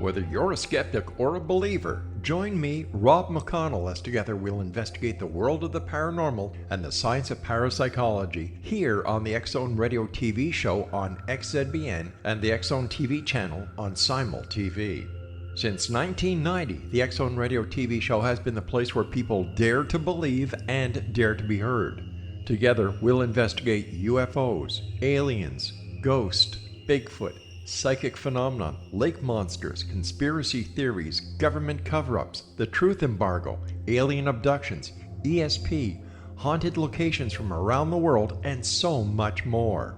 Whether you're a skeptic or a believer, join me, Rob McConnell, as together we'll investigate the world of the paranormal and the science of parapsychology here on the X-Zone Radio TV show on XZBN and the X-Zone TV channel on Simul TV. Since 1990, the X-Zone Radio TV show has been the place where people dare to believe and dare to be heard. Together, we'll investigate UFOs, aliens, ghosts, Bigfoot, psychic phenomenon, lake monsters, conspiracy theories, government cover-ups, the truth embargo, alien abductions, ESP, haunted locations from around the world, and so much more.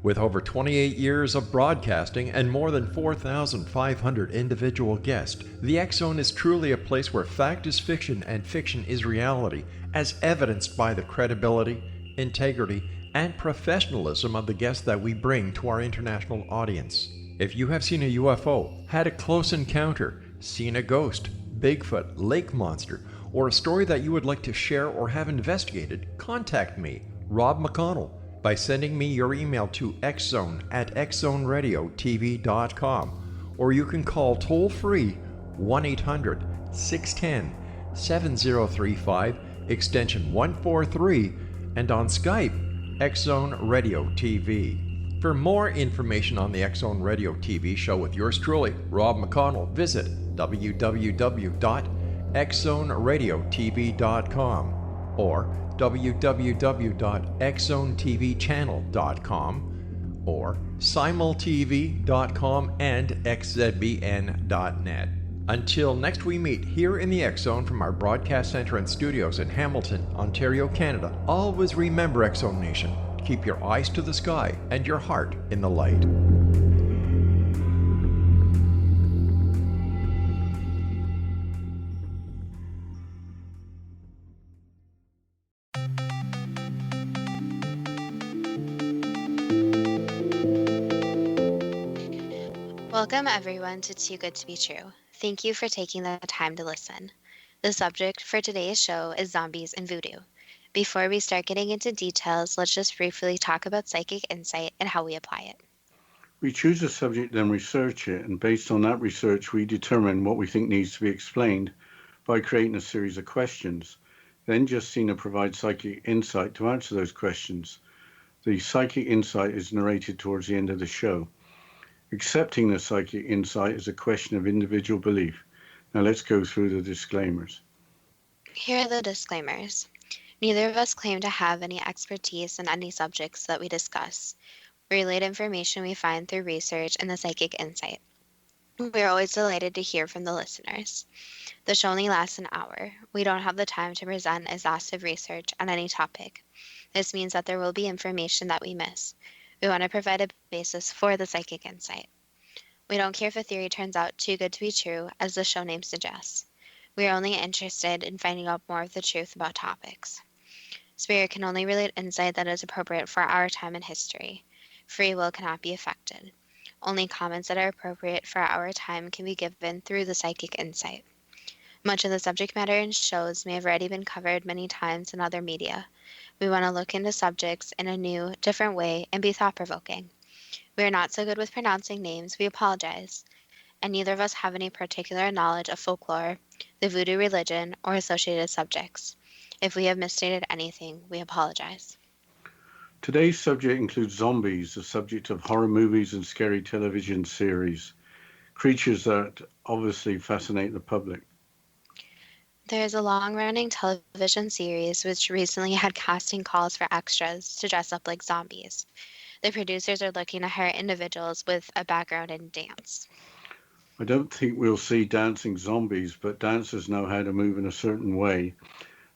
With over 28 years of broadcasting and more than 4,500 individual guests, the X-Zone is truly a place where fact is fiction and fiction is reality, as evidenced by the credibility, integrity, and professionalism of the guests that we bring to our international audience. If you have seen a UFO, had a close encounter, seen a ghost, Bigfoot, lake monster, or a story that you would like to share or have investigated, contact me, Rob McConnell, by sending me your email to xzone@xzoneradiotv.com, or you can call toll-free 1-800-610-7035, extension 143, and on Skype, X-Zone Radio TV. For more information on the X-Zone Radio TV show with yours truly, Rob McConnell, visit www.xzoneradiotv.com or www.xzonetvchannel.com or simultv.com and xzbn.net. Until next we meet here in the X-Zone from our broadcast center and studios in Hamilton, Ontario, Canada, always remember, X-Zone Nation, keep your eyes to the sky and your heart in the light. Welcome everyone to Too Good to Be True. Thank you for taking the time to listen. The subject for today's show is zombies and voodoo. Before we start getting into details, let's just briefly talk about psychic insight and how we apply it. We choose a subject, then research it, and based on that research, we determine what we think needs to be explained by creating a series of questions. Then Justina provides psychic insight to answer those questions. The psychic insight is narrated towards the end of the show. Accepting the psychic insight is a question of individual belief. Now let's go through the disclaimers. Here are the disclaimers. Neither of us claim to have any expertise in any subjects that we discuss. We relate information we find through research and the psychic insight. We are always delighted to hear from the listeners. The show only lasts an hour. We don't have the time to present exhaustive research on any topic. This means that there will be information that we miss. We want to provide a basis for the psychic insight. We don't care if a theory turns out too good to be true, as the show name suggests. We are only interested in finding out more of the truth about topics. Spirit can only relate insight that is appropriate for our time and history. Free will cannot be affected. Only comments that are appropriate for our time can be given through the psychic insight. Much of the subject matter in shows may have already been covered many times in other media. We want to look into subjects in a new, different way and be thought-provoking. We are not so good with pronouncing names, we apologize. And neither of us have any particular knowledge of folklore, the voodoo religion, or associated subjects. If we have misstated anything, we apologize. Today's subject includes zombies, the subject of horror movies and scary television series, creatures that obviously fascinate the public. There is a long-running television series which recently had casting calls for extras to dress up like zombies. The producers are looking to hire individuals with a background in dance. I don't think we'll see dancing zombies, but dancers know how to move in a certain way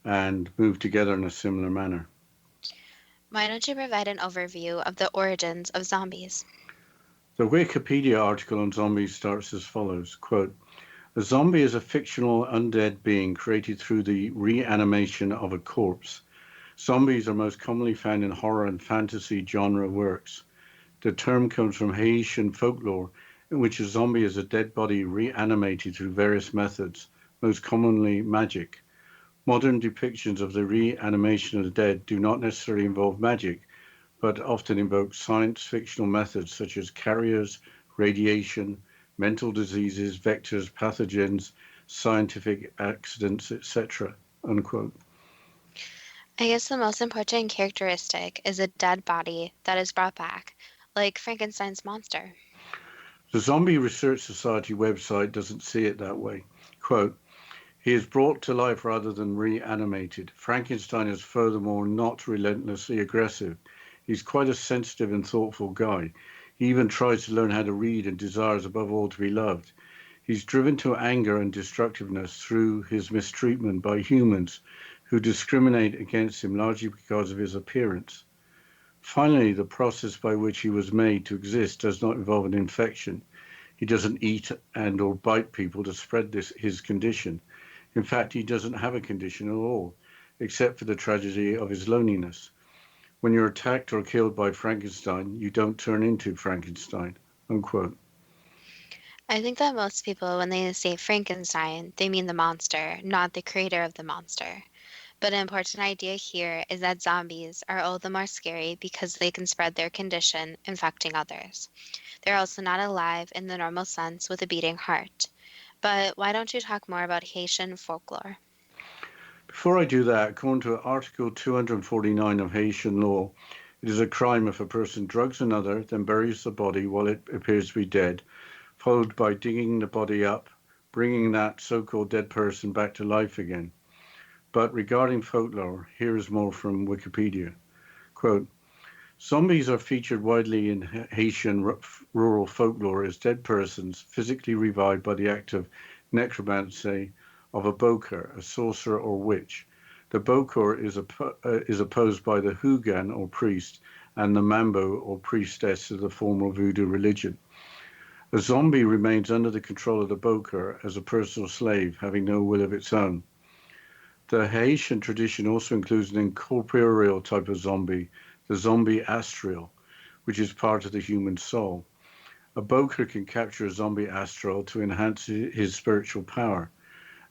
and move together in a similar manner. Why don't you provide an overview of the origins of zombies? The Wikipedia article on zombies starts as follows, quote, "A zombie is a fictional undead being created through the reanimation of a corpse. Zombies are most commonly found in horror and fantasy genre works. The term comes from Haitian folklore, in which a zombie is a dead body reanimated through various methods, most commonly magic. Modern depictions of the reanimation of the dead do not necessarily involve magic, but often invoke science fictional methods such as carriers, radiation, mental diseases, vectors, pathogens, scientific accidents, etc. Unquote. I guess the most important characteristic is a dead body that is brought back, like Frankenstein's monster. The Zombie Research Society website doesn't see it that way. Quote, he is brought to life rather than reanimated. Frankenstein is furthermore not relentlessly aggressive. He's quite a sensitive and thoughtful guy. He even tries to learn how to read and desires above all to be loved. He's driven to anger and destructiveness through his mistreatment by humans who discriminate against him largely because of his appearance. Finally, the process by which he was made to exist does not involve an infection. He doesn't eat and or bite people to spread his condition. In fact, he doesn't have a condition at all, except for the tragedy of his loneliness. When you're attacked or killed by Frankenstein, you don't turn into Frankenstein. Unquote. I think that most people, when they say Frankenstein, they mean the monster, not the creator of the monster. But an important idea here is that zombies are all the more scary because they can spread their condition, infecting others. They're also not alive in the normal sense with a beating heart. But why don't you talk more about Haitian folklore? Before I do that, according to Article 249 of Haitian law, it is a crime if a person drugs another, then buries the body while it appears to be dead, followed by digging the body up, bringing that so-called dead person back to life again. But regarding folklore, here is more from Wikipedia. Quote, zombies are featured widely in Haitian rural folklore as dead persons physically revived by the act of necromancy of a boker, a sorcerer or witch. The boker is opposed by the Hugan or priest and the Mambo or priestess of the formal Voodoo religion. A zombie remains under the control of the boker as a personal slave, having no will of its own. The Haitian tradition also includes an incorporeal type of zombie, the zombie astral, which is part of the human soul. A boker can capture a zombie astral to enhance his spiritual power.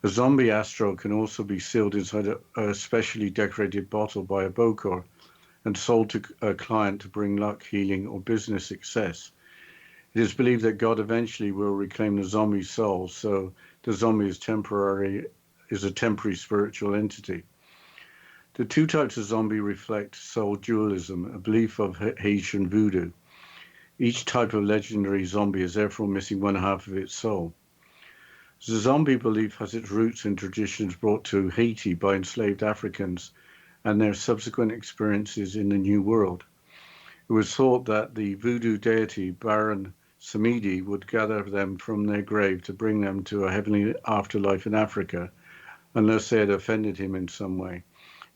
A zombie astral can also be sealed inside a specially decorated bottle by a boker and sold to a client to bring luck, healing, or business success. It is believed that God eventually will reclaim the zombie's soul, so the zombie is a temporary spiritual entity. The two types of zombie reflect soul dualism, a belief of Haitian voodoo. Each type of legendary zombie is therefore missing one half of its soul. The zombie belief has its roots in traditions brought to Haiti by enslaved Africans and their subsequent experiences in the New World. It was thought that the voodoo deity Baron Samedi would gather them from their grave to bring them to a heavenly afterlife in Africa, unless they had offended him in some way,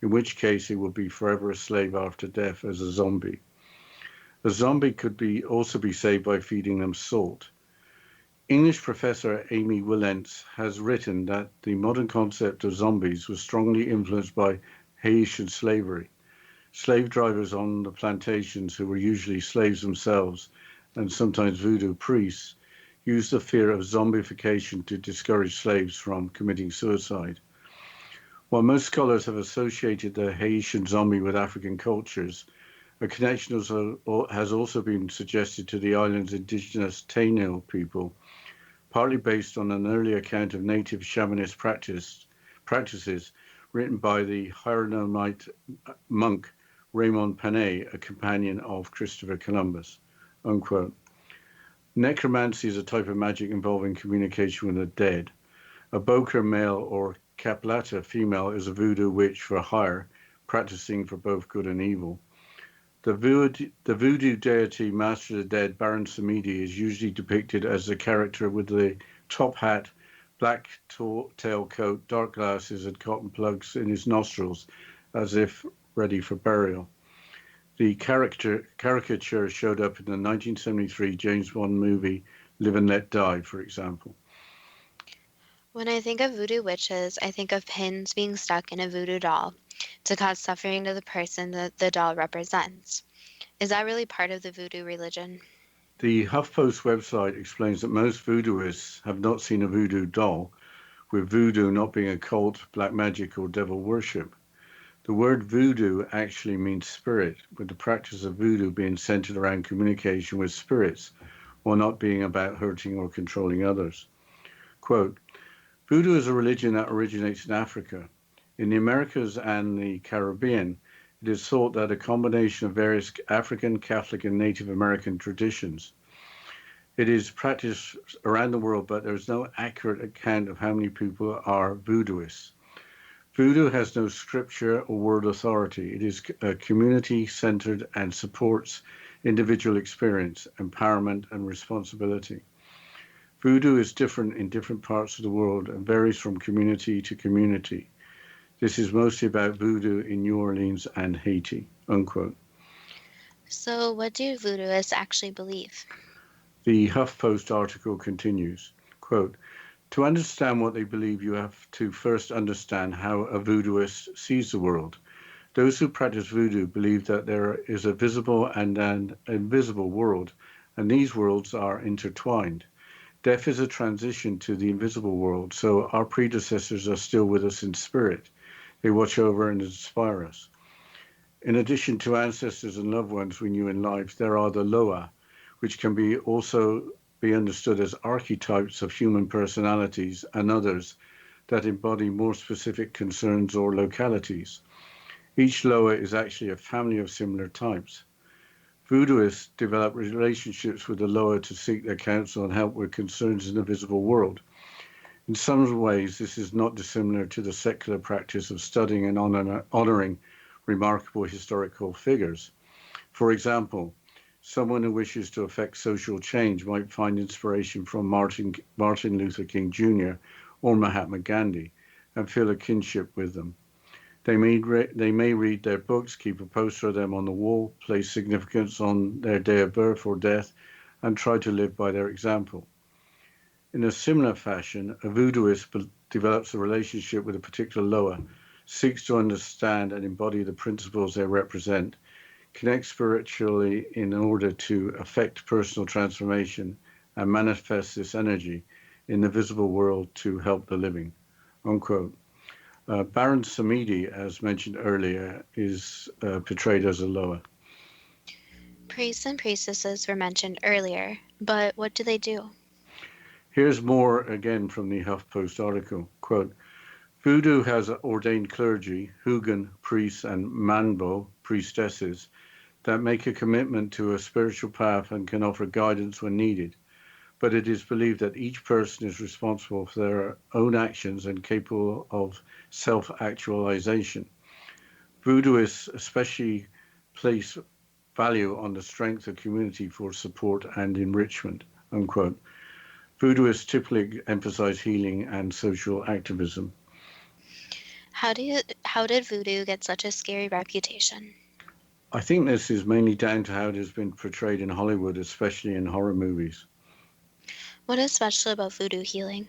in which case he would be forever a slave after death as a zombie. A zombie could also be saved by feeding them salt. English professor Amy Willents has written that the modern concept of zombies was strongly influenced by Haitian slavery. Slave drivers on the plantations, who were usually slaves themselves and sometimes voodoo priests, used the fear of zombification to discourage slaves from committing suicide. While most scholars have associated the Haitian zombie with African cultures, a connection has also been suggested to the island's indigenous Taino people, partly based on an early account of native shamanist practices written by the Hieronymite monk Raymond Panay, a companion of Christopher Columbus. Unquote. Necromancy is a type of magic involving communication with the dead. A boker male or caplata female is a voodoo witch for hire, practicing for both good and evil. The voodoo deity Master of the Dead, Baron Samedi, is usually depicted as a character with the top hat, black tailcoat, dark glasses, and cotton plugs in his nostrils, as if ready for burial. The caricature showed up in the 1973 James Bond movie Live and Let Die, for example. When I think of voodoo witches, I think of pins being stuck in a voodoo doll to cause suffering to the person that the doll represents. Is that really part of the voodoo religion? The HuffPost website explains that most voodooists have not seen a voodoo doll, with voodoo not being a cult, black magic, or devil worship. The word voodoo actually means spirit, with the practice of voodoo being centered around communication with spirits, while not being about hurting or controlling others. Quote, Voodoo is a religion that originates in Africa. In the Americas and the Caribbean, it is thought that a combination of various African, Catholic, and Native American traditions. It is practiced around the world, but there is no accurate account of how many people are voodooists. Voodoo has no scripture or word authority. It is community-centered and supports individual experience, empowerment, and responsibility. Voodoo is different in different parts of the world and varies from community to community. This is mostly about voodoo in New Orleans and Haiti, unquote. So, what do voodooists actually believe? The HuffPost article continues, quote, to understand what they believe, you have to first understand how a voodooist sees the world. Those who practice voodoo believe that there is a visible and an invisible world, and these worlds are intertwined. Death is a transition to the invisible world, so our predecessors are still with us in spirit. They watch over and inspire us. In addition to ancestors and loved ones we knew in life, there are the Loa, which can also be understood as archetypes of human personalities and others that embody more specific concerns or localities. Each Loa is actually a family of similar types. Voodooists develop relationships with the Loa to seek their counsel and help with concerns in the visible world. In some ways, this is not dissimilar to the secular practice of studying and honoring remarkable historical figures. For example, someone who wishes to affect social change might find inspiration from Martin Luther King Jr. or Mahatma Gandhi and feel a kinship with them. They may read their books, keep a poster of them on the wall, place significance on their day of birth or death, and try to live by their example. In a similar fashion, a voodooist develops a relationship with a particular Loa, seeks to understand and embody the principles they represent, connects spiritually in order to affect personal transformation, and manifest this energy in the visible world to help the living, unquote. Baron Samedi, as mentioned earlier, is portrayed as a Loa. Priests and priestesses were mentioned earlier, but what do they do? Here's more again from the HuffPost article. Quote, Voodoo has ordained clergy, Hugan priests and Manbo priestesses, that make a commitment to a spiritual path and can offer guidance when needed. But it is believed that each person is responsible for their own actions and capable of self-actualization. Voodooists especially place value on the strength of community for support and enrichment, unquote. Voodooists typically emphasize healing and social activism. How did voodoo get such a scary reputation? I think this is mainly down to how it has been portrayed in Hollywood, especially in horror movies. What is special about voodoo healing?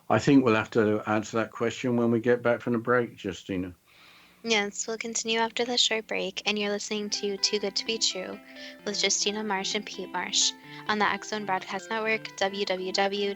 I think we'll have to answer that question when we get back from the break, Justina. Yes, we'll continue after this short break, and you're listening to Too Good to Be True with Justina Marsh and Pete Marsh on the X Zone Broadcast Network, www.xzbn.net.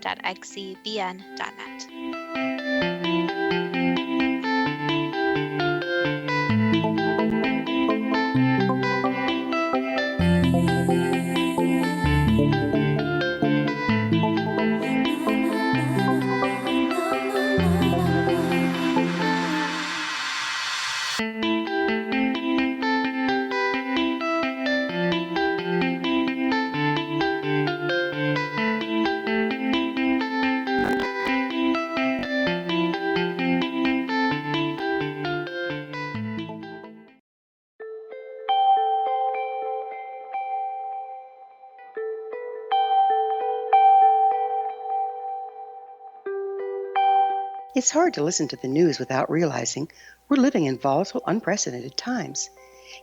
It's hard to listen to the news without realizing we're living in volatile, unprecedented times.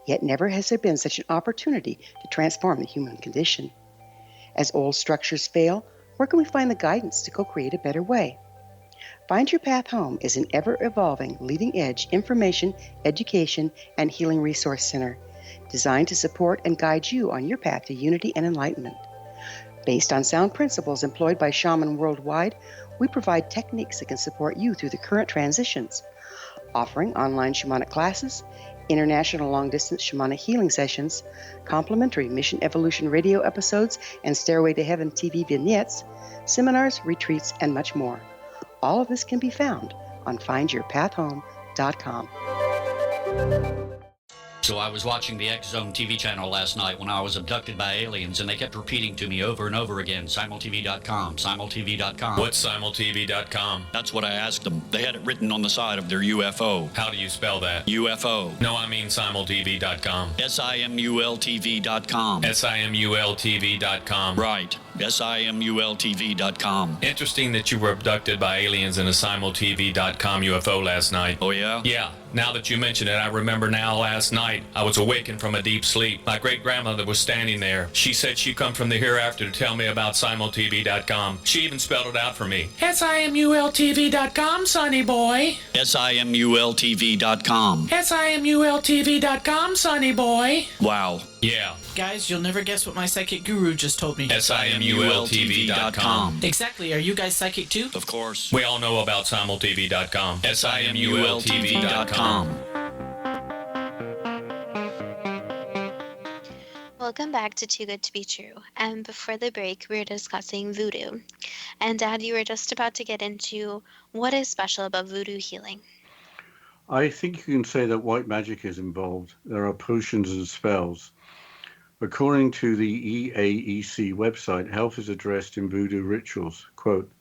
Yet never has there been such an opportunity to transform the human condition. As old structures fail, where can we find the guidance to co-create a better way? Find Your Path Home is an ever-evolving, leading-edge information, education, and healing resource center designed to support and guide you on your path to unity and enlightenment. Based on sound principles employed by shaman worldwide, we provide techniques that can support you through the current transitions, offering online shamanic classes, international long-distance shamanic healing sessions, complimentary Mission Evolution radio episodes and Stairway to Heaven TV vignettes, seminars, retreats, and much more. All of this can be found on findyourpathhome.com. So I was watching the X Zone TV channel last night when I was abducted by aliens, and they kept repeating to me over and over again, simultv.com, simultv.com. What's simultv.com? That's what I asked them. They had it written on the side of their UFO. How do you spell that? UFO. No, I mean simultv.com. simultv.com. simultv.com. Right. simultv.com. Interesting that you were abducted by aliens in a simultv.com UFO last night. Oh, yeah? Yeah. Now that you mention it, I remember now last night I was awakened from a deep sleep. My great-grandmother was standing there. She said she'd come from the hereafter to tell me about simultv.com. She even spelled it out for me. simultv.com, sonny boy. simultv.com. simultv.com, sonny boy. Wow. Yeah. Guys, you'll never guess what my psychic guru just told me. simultv.com. Exactly. Are you guys psychic too? Of course. We all know about simultv.com. simultv.com. Welcome back to Too Good to Be True. And before the break, we were discussing voodoo. And Dad, you were just about to get into what is special about voodoo healing. I think you can say that white magic is involved. There are potions and spells. According to the EAEC website, health is addressed in voodoo rituals. Quote,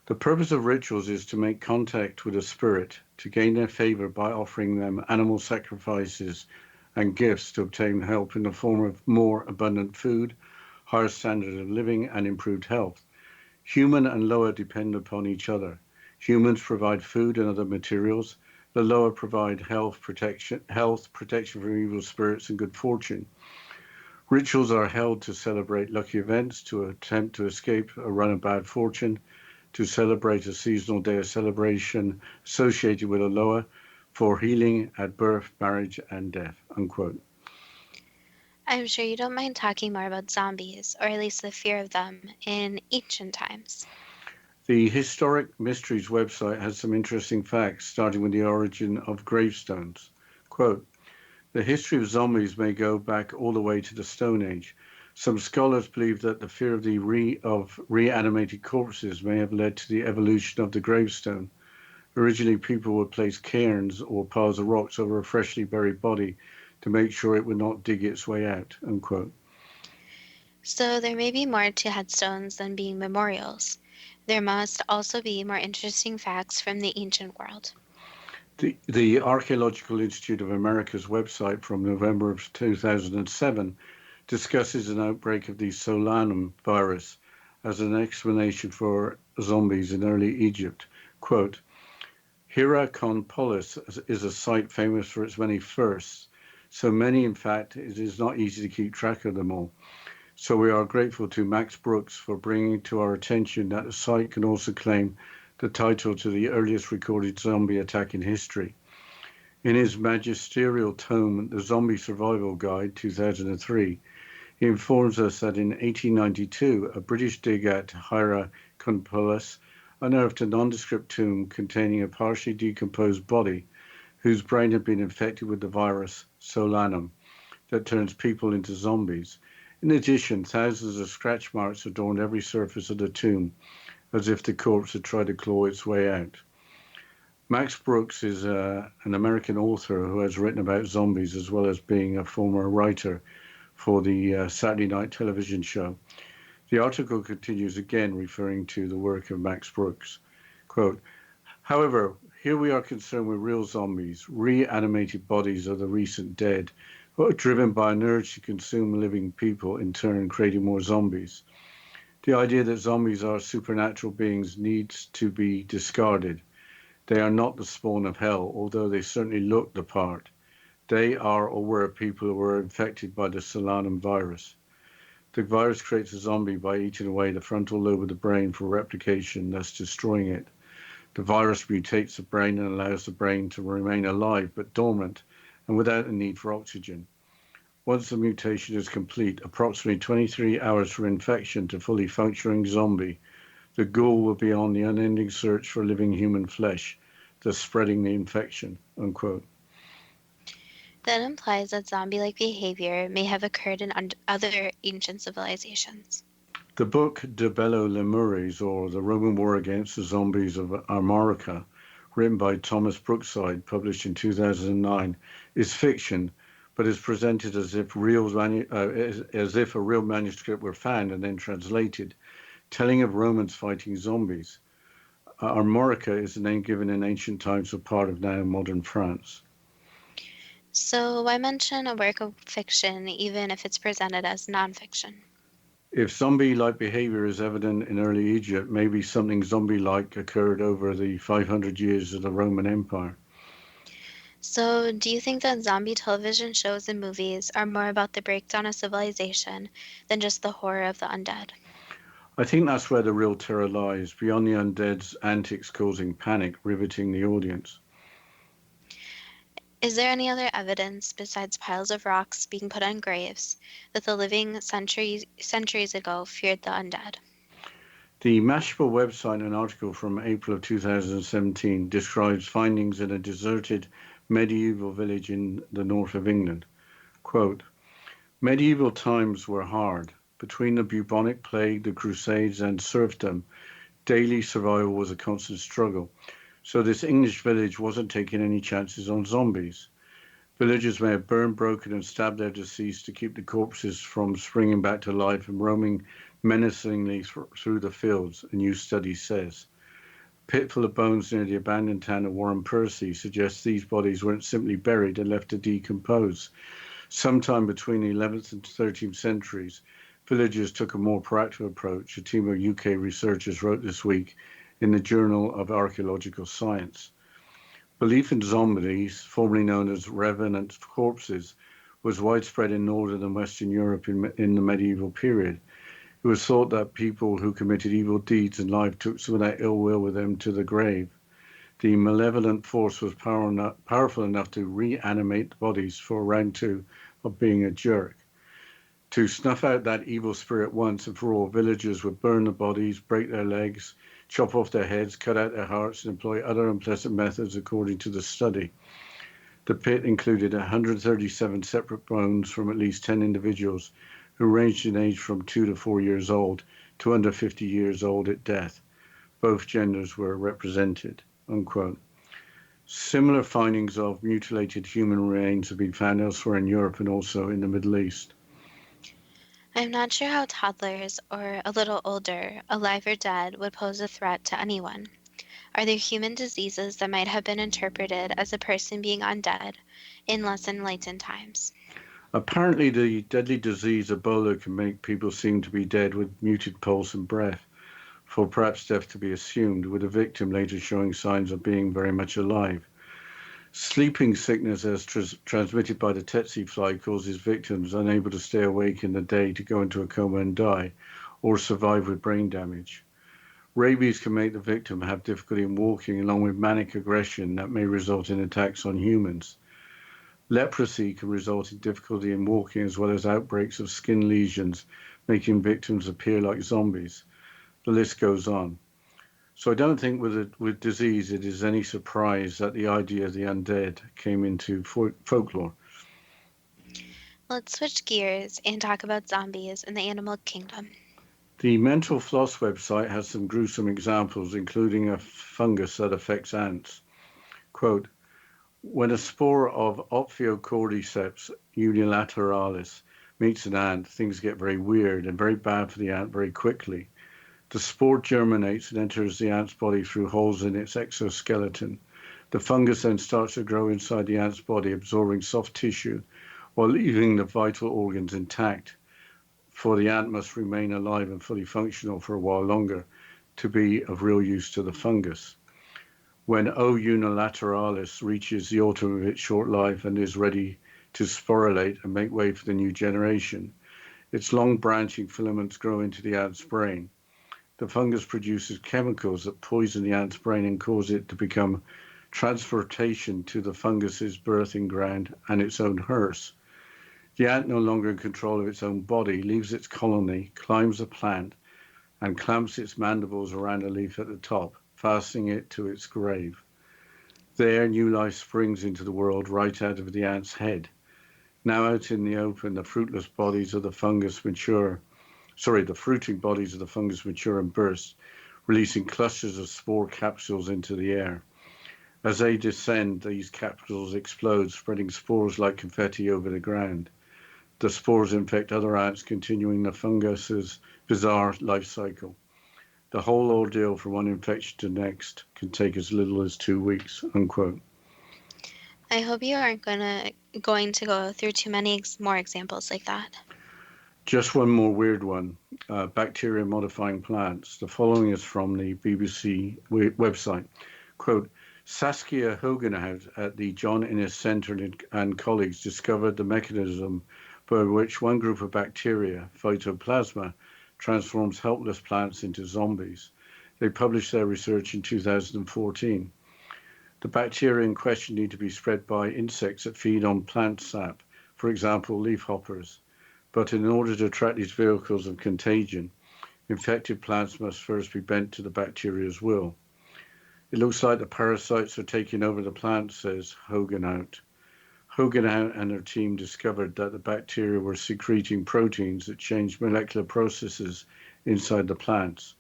the purpose of rituals is to make contact with a spirit, to gain their favor by offering them animal sacrifices and gifts to obtain help in the form of more abundant food, higher standard of living, and improved health. Human and lower depend upon each other. Humans provide food and other materials. The lower provide health protection from evil spirits and good fortune. Rituals are held to celebrate lucky events, to attempt to escape a run of bad fortune, to celebrate a seasonal day of celebration associated with a lower, for healing at birth, marriage, and death, unquote. I'm sure you don't mind talking more about zombies, or at least the fear of them, in ancient times. The Historic Mysteries website has some interesting facts, starting with the origin of gravestones. Quote, the history of zombies may go back all the way to the Stone Age. Some scholars believe that the fear of reanimated corpses may have led to the evolution of the gravestone. Originally, people would place cairns or piles of rocks over a freshly buried body to make sure it would not dig its way out, unquote. So there may be more to headstones than being memorials. There must also be more interesting facts from the ancient world. The Archaeological Institute of America's website from November of 2007 discusses an outbreak of the Solanum virus as an explanation for zombies in early Egypt. Quote, Hierakonpolis is a site famous for its many firsts, so many, in fact, it is not easy to keep track of them all. So we are grateful to Max Brooks for bringing to our attention that the site can also claim the title to the earliest recorded zombie attack in history. In his magisterial tome, The Zombie Survival Guide, 2003, he informs us that in 1892, a British dig at Hierakonpolis unearthed a nondescript tomb containing a partially decomposed body whose brain had been infected with the virus Solanum that turns people into zombies. In addition, thousands of scratch marks adorned every surface of the tomb, as if the corpse had tried to claw its way out. Max Brooks is an American author who has written about zombies as well as being a former writer for the Saturday night television show. The article continues again referring to the work of Max Brooks. Quote, however, here we are concerned with real zombies, reanimated bodies of the recent dead, who are driven by an urge to consume living people, in turn creating more zombies. The idea that zombies are supernatural beings needs to be discarded. They are not the spawn of hell, although they certainly look the part. They are or were people who were infected by the Solanum virus. The virus creates a zombie by eating away the frontal lobe of the brain for replication, thus destroying it. The virus mutates the brain and allows the brain to remain alive but dormant and without the need for oxygen. Once the mutation is complete, approximately 23 hours from infection to fully functioning zombie, the ghoul will be on the unending search for living human flesh, thus spreading the infection, unquote. That implies that zombie-like behavior may have occurred in other ancient civilizations. The book De Bello Lemures, or The Roman War Against the Zombies of Armorica, written by Thomas Brookside, published in 2009, is fiction, but is presented as if a real manuscript were found and then translated, telling of Romans fighting zombies. Armorica is the name given in ancient times of part of now modern France. So why mention a work of fiction even if it's presented as nonfiction? If zombie-like behavior is evident in early Egypt, maybe something zombie-like occurred over the 500 years of the Roman Empire. So do you think that zombie television shows and movies are more about the breakdown of civilization than just the horror of the undead? I think that's where the real terror lies, beyond the undead's antics causing panic, riveting the audience. Is there any other evidence besides piles of rocks being put on graves that the living centuries ago feared the undead? The Mashable website, an article from April of 2017, describes findings in a deserted medieval village in the north of England. Quote, medieval times were hard. Between the bubonic plague, the Crusades, and serfdom, daily survival was a constant struggle. So this English village wasn't taking any chances on zombies. Villagers may have burned, broken, and stabbed their deceased to keep the corpses from springing back to life and roaming menacingly through the fields, a new study says. Pit full of bones near the abandoned town of Warren Percy suggests these bodies weren't simply buried and left to decompose. Sometime between the 11th and 13th centuries, villagers took a more proactive approach, a team of UK researchers wrote this week in the Journal of Archaeological Science. Belief in zombies, formerly known as revenant corpses, was widespread in Northern and Western Europe in the medieval period. It was thought that people who committed evil deeds in life took some of that ill will with them to the grave. The malevolent force was powerful enough to reanimate the bodies for round two of being a jerk. To snuff out that evil spirit once and for all, villagers would burn the bodies, break their legs, chop off their heads, cut out their hearts, and employ other unpleasant methods according to the study. The pit included 137 separate bones from at least 10 individuals who ranged in age from 2 to 4 years old to under 50 years old at death. Both genders were represented, unquote. Similar findings of mutilated human remains have been found elsewhere in Europe and also in the Middle East. I'm not sure how toddlers or a little older, alive or dead, would pose a threat to anyone. Are there human diseases that might have been interpreted as a person being undead in less enlightened times? Apparently, the deadly disease Ebola can make people seem to be dead with muted pulse and breath, for perhaps death to be assumed, with the victim later showing signs of being very much alive. Sleeping sickness, as transmitted by the tsetse fly, causes victims unable to stay awake in the day to go into a coma and die, or survive with brain damage. Rabies can make the victim have difficulty in walking, along with manic aggression that may result in attacks on humans. Leprosy can result in difficulty in walking, as well as outbreaks of skin lesions, making victims appear like zombies. The list goes on. So I don't think with disease it is any surprise that the idea of the undead came into folklore. Let's switch gears and talk about zombies in the animal kingdom. The Mental Floss website has some gruesome examples, including a fungus that affects ants. Quote, when a spore of Ophiocordyceps unilateralis meets an ant, things get very weird and very bad for the ant very quickly. The spore germinates and enters the ant's body through holes in its exoskeleton. The fungus then starts to grow inside the ant's body, absorbing soft tissue while leaving the vital organs intact, for the ant must remain alive and fully functional for a while longer to be of real use to the fungus. When O. unilateralis reaches the autumn of its short life and is ready to sporulate and make way for the new generation, its long branching filaments grow into the ant's brain. The fungus produces chemicals that poison the ant's brain and cause it to become transportation to the fungus's birthing ground and its own hearse. The ant, no longer in control of its own body, leaves its colony, climbs a plant, and clamps its mandibles around a leaf at the top, fastening it to its grave. There, new life springs into the world right out of the ant's head. Now out in the open, the fruiting bodies of the fungus mature and burst, releasing clusters of spore capsules into the air. As they descend, these capsules explode, spreading spores like confetti over the ground. The spores infect other ants, continuing the fungus's bizarre life cycle. The whole ordeal from one infection to the next can take as little as 2 weeks, unquote. I hope you aren't going to go through too many more examples like that. Just one more weird one, bacteria modifying plants. The following is from the BBC website. Quote, Saskia Hogenhout at the John Innes Centre and colleagues discovered the mechanism by which one group of bacteria, Phytoplasma, transforms helpless plants into zombies. They published their research in 2014. The bacteria in question need to be spread by insects that feed on plant sap, for example, leafhoppers. But in order to attract these vehicles of contagion, infected plants must first be bent to the bacteria's will. It looks like the parasites are taking over the plant, says Hogenhout. Hogenhout and her team discovered that the bacteria were secreting proteins that changed molecular processes inside the plants.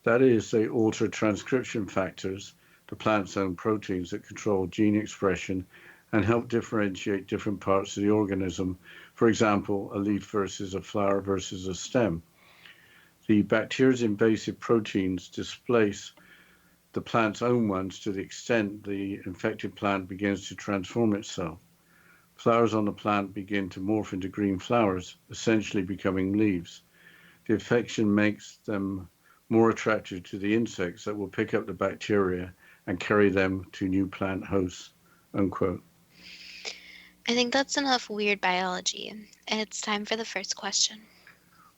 That is, they alter transcription factors, the plant's own proteins that control gene expression and help differentiate different parts of the organism, for example, a leaf versus a flower versus a stem. The bacteria's invasive proteins displace the plant's own ones to the extent the infected plant begins to transform itself. Flowers on the plant begin to morph into green flowers, essentially becoming leaves. The infection makes them more attractive to the insects that will pick up the bacteria and carry them to new plant hosts, unquote. I think that's enough weird biology. It's time for the first question.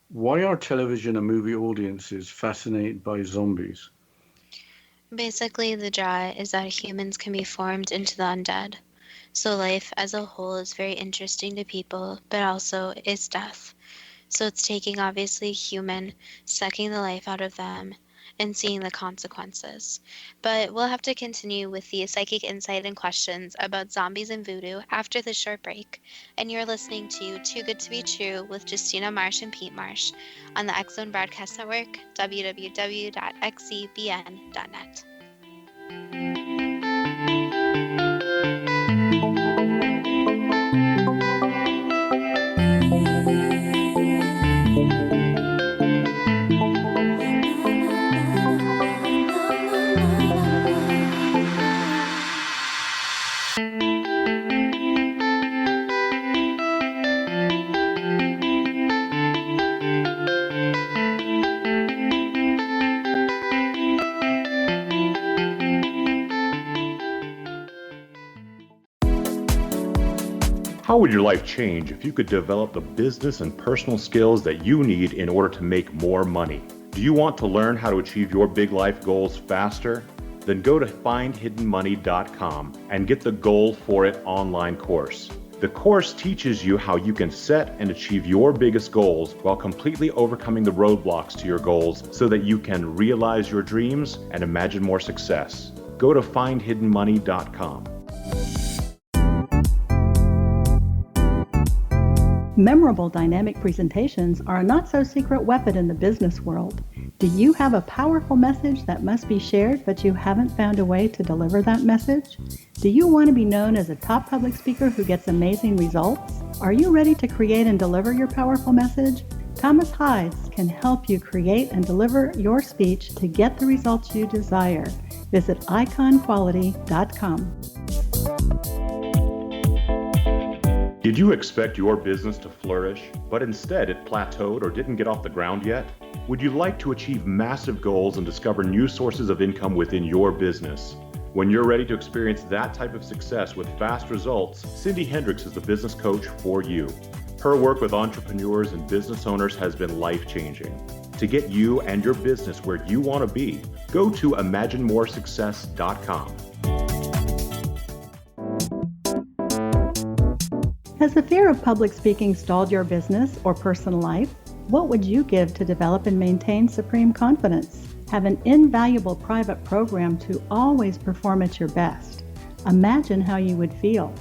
Why are television and movie audiences fascinated by zombies? Basically, the draw is that humans can be formed into the undead. So life as a whole is very interesting to people, but also is death. So it's taking obviously human, sucking the life out of them, and seeing the consequences. But we'll have to continue with the psychic insight and questions about zombies and voodoo after this short break. And you're listening to Too Good to Be True with Justina Marsh and Pete Marsh on the X Zone Broadcast Network, www.xzbn.net. How would your life change if you could develop the business and personal skills that you need in order to make more money? Do you want to learn how to achieve your big life goals faster? Then go to findhiddenmoney.com and get the Goal for It online course. The course teaches you how you can set and achieve your biggest goals while completely overcoming the roadblocks to your goals so that you can realize your dreams and imagine more success. Go to findhiddenmoney.com. Memorable dynamic presentations are a not-so-secret weapon in the business world. Do you have a powerful message that must be shared, but you haven't found a way to deliver that message? Do you want to be known as a top public speaker who gets amazing results? Are you ready to create and deliver your powerful message? Thomas Hides can help you create and deliver your speech to get the results you desire. Visit iconquality.com. Did you expect your business to flourish, but instead it plateaued or didn't get off the ground yet? Would you like to achieve massive goals and discover new sources of income within your business? When you're ready to experience that type of success with fast results, Cindy Hendricks is the business coach for you. Her work with entrepreneurs and business owners has been life-changing. To get you and your business where you want to be, go to imaginemoresuccess.com. Has the fear of public speaking stalled your business or personal life? What would you give to develop and maintain supreme confidence? Have an invaluable private program to always perform at your best. Imagine how you would feel.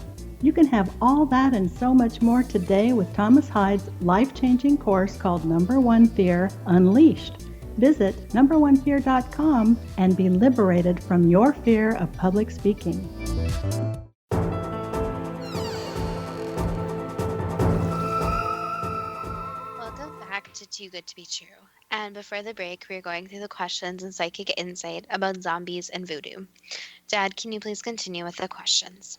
You can have all that and so much more today with Thomas Hyde's life-changing course called Number One Fear Unleashed. Visit numberonefear.com and be liberated from your fear of public speaking. Welcome back to Too Good to Be True. And before the break, we were going through the questions and psychic insight about zombies and voodoo. Dad, can you please continue with the questions?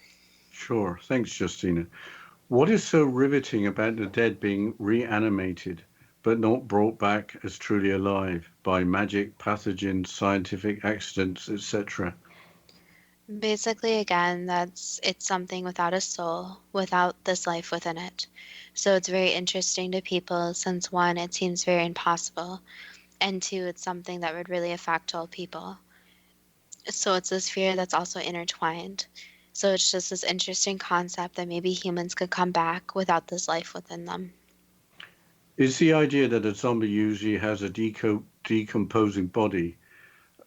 Sure. Thanks, Justina. What is so riveting about the dead being reanimated, but not brought back as truly alive by magic, pathogens, scientific accidents, etc.? Basically, again, it's something without a soul, without this life within it. So it's very interesting to people since one, it seems very impossible, and two, it's something that would really affect all people. So it's this fear that's also intertwined. So it's just this interesting concept that maybe humans could come back without this life within them. Is the idea that a zombie usually has a decomposing body,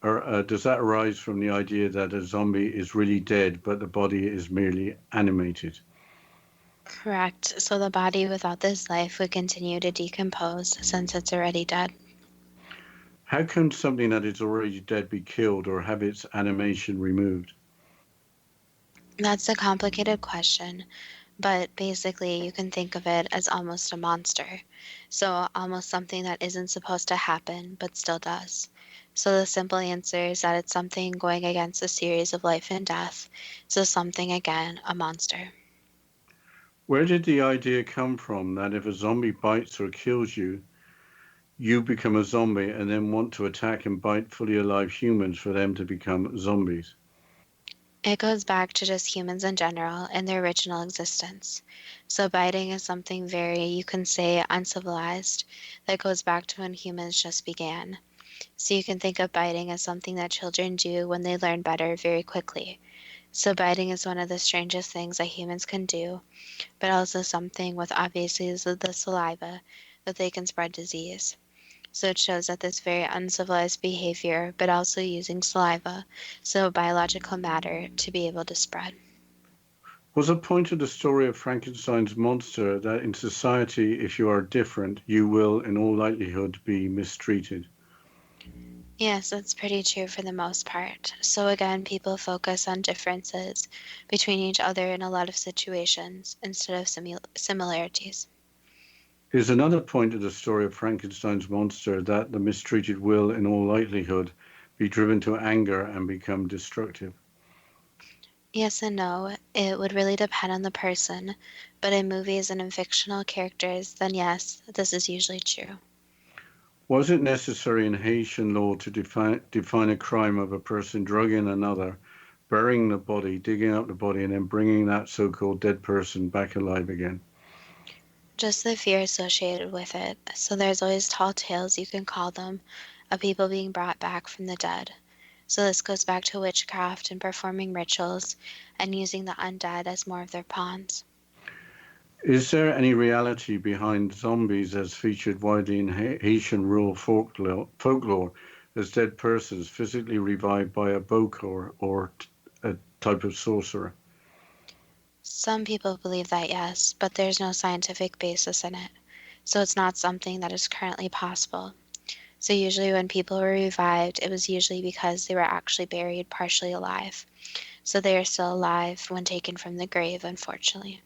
or does that arise from the idea that a zombie is really dead, but the body is merely animated? Correct. So the body without this life would continue to decompose since it's already dead. How can something that is already dead be killed or have its animation removed? That's a complicated question, but basically you can think of it as almost a monster. So almost something that isn't supposed to happen, but still does. So the simple answer is that it's something going against a series of life and death. So something, again, a monster. Where did the idea come from that if a zombie bites or kills you, you become a zombie and then want to attack and bite fully alive humans for them to become zombies? It goes back to just humans in general and their original existence. So biting is something very, you can say, uncivilized that goes back to when humans just began. So you can think of biting as something that children do when they learn better very quickly. So biting is one of the strangest things that humans can do, but also something with obviously the saliva that they can spread disease. So it shows that this very uncivilized behavior, but also using saliva, so biological matter, to be able to spread. Was a point of the story of Frankenstein's monster that in society, if you are different, you will, in all likelihood, be mistreated? Yes, that's pretty true for the most part. So again, people focus on differences between each other in a lot of situations instead of similarities. Is another point of the story of Frankenstein's monster that the mistreated will, in all likelihood, be driven to anger and become destructive? Yes and no. It would really depend on the person, but in movies and in fictional characters, then yes, this is usually true. Was it necessary in Haitian law to define a crime of a person drugging another, burying the body, digging up the body, and then bringing that so-called dead person back alive again? Just the fear associated with it. So there's always tall tales, you can call them, of people being brought back from the dead. So this goes back to witchcraft and performing rituals and using the undead as more of their pawns. Is there any reality behind zombies as featured widely in Haitian rural folklore as dead persons physically revived by a bokor or a type of sorcerer? Some people believe that, yes, but there's no scientific basis in it. So it's not something that is currently possible. So usually when people were revived, it was usually because they were actually buried partially alive. So they are still alive when taken from the grave, unfortunately.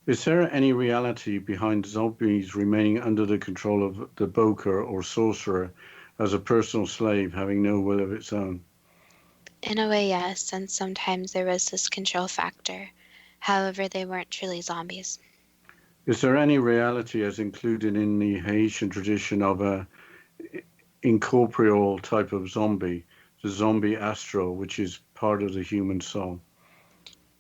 Is there any reality behind zombies remaining under the control of the bokor or sorcerer as a personal slave having no will of its own? In a way, yes, and sometimes there was this control factor. However, they weren't truly zombies. Is there any reality as included in the Haitian tradition of a incorporeal type of zombie, the zombie astral, which is part of the human soul?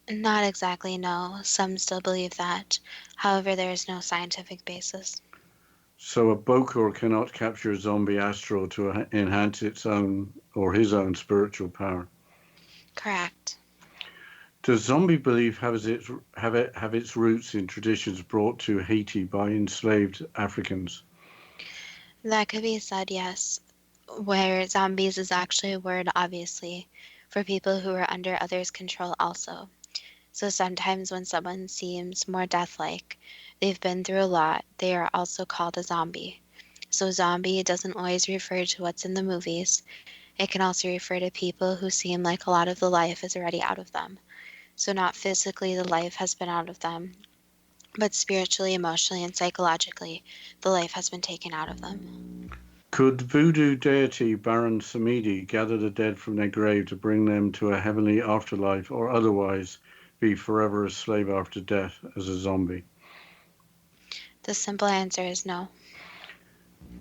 Not exactly, no. Some still believe that. However, there is no scientific basis. So a bokor cannot capture a zombie astral to enhance its own or his own spiritual power. Correct. Does zombie belief have its roots in traditions brought to Haiti by enslaved Africans? That could be said, yes. Where zombies is actually a word, obviously, for people who are under others' control also. So sometimes when someone seems more death-like, they've been through a lot, they are also called a zombie. So zombie doesn't always refer to what's in the movies. It can also refer to people who seem like a lot of the life is already out of them. So not physically the life has been out of them, but spiritually, emotionally, and psychologically, the life has been taken out of them. Could voodoo deity Baron Samedi gather the dead from their grave to bring them to a heavenly afterlife, or otherwise be forever a slave after death as a zombie? The simple answer is no.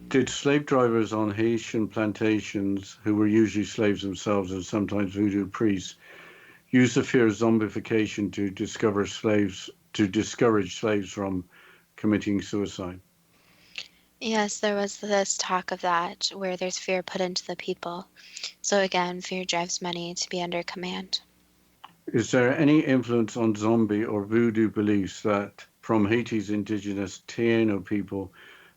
Did slave drivers on Haitian plantations, who were usually slaves themselves and sometimes voodoo priests, use the fear of zombification to discourage slaves from committing suicide? Yes, there was this talk of that, where there's fear put into the people. So again, fear drives many to be under command. Is there any influence on zombie or voodoo beliefs that from Haiti's indigenous Taino people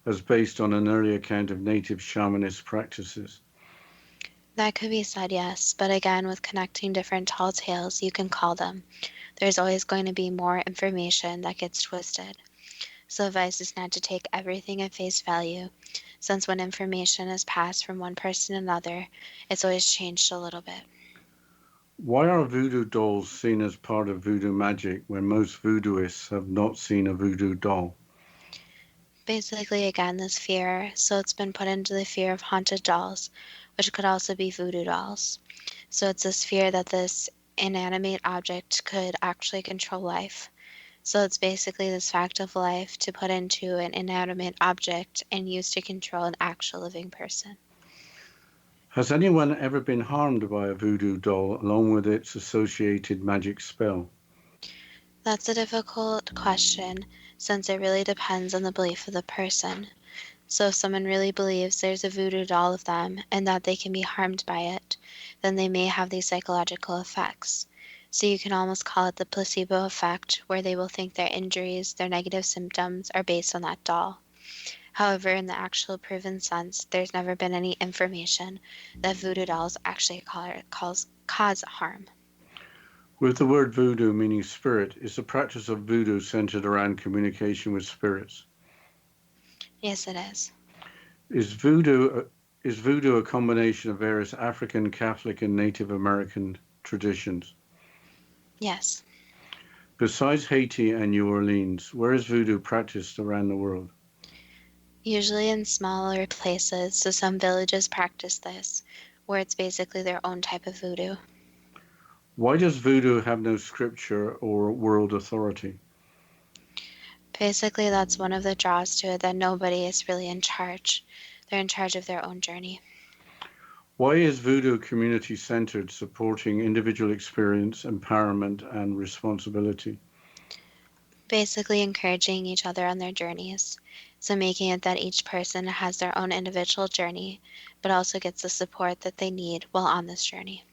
as based on an early account of native shamanist practices? That could be said, yes, but again, with connecting different tall tales, you can call them, there's always going to be more information that gets twisted. So advice is not to take everything at face value, since when information is passed from one person to another, it's always changed a little bit. Why are voodoo dolls seen as part of voodoo magic when most voodooists have not seen a voodoo doll? Basically, again, this fear, so it's been put into the fear of haunted dolls, which could also be voodoo dolls. So it's this fear that this inanimate object could actually control life. So it's basically this fact of life to put into an inanimate object and use to control an actual living person. Has anyone ever been harmed by a voodoo doll along with its associated magic spell? That's a difficult question since it really depends on the belief of the person. So if someone really believes there's a voodoo doll of them and that they can be harmed by it, then they may have these psychological effects. So you can almost call it the placebo effect, where they will think their injuries, their negative symptoms are based on that doll. However, in the actual proven sense, there's never been any information that voodoo dolls actually cause harm. With the word voodoo meaning spirit, is the practice of voodoo centered around communication with spirits? Yes, it is. Is voodoo a combination of various African, Catholic, and Native American traditions? Yes. Besides Haiti and New Orleans, where is voodoo practiced around the world? Usually in smaller places, so some villages practice this, where it's basically their own type of voodoo. Why does voodoo have no scripture or world authority? Basically, that's one of the draws to it, that nobody is really in charge. They're in charge of their own journey. Why is voodoo community centered, supporting individual experience, empowerment, and responsibility? Basically encouraging each other on their journeys. So making it that each person has their own individual journey, but also gets the support that they need while on this journey.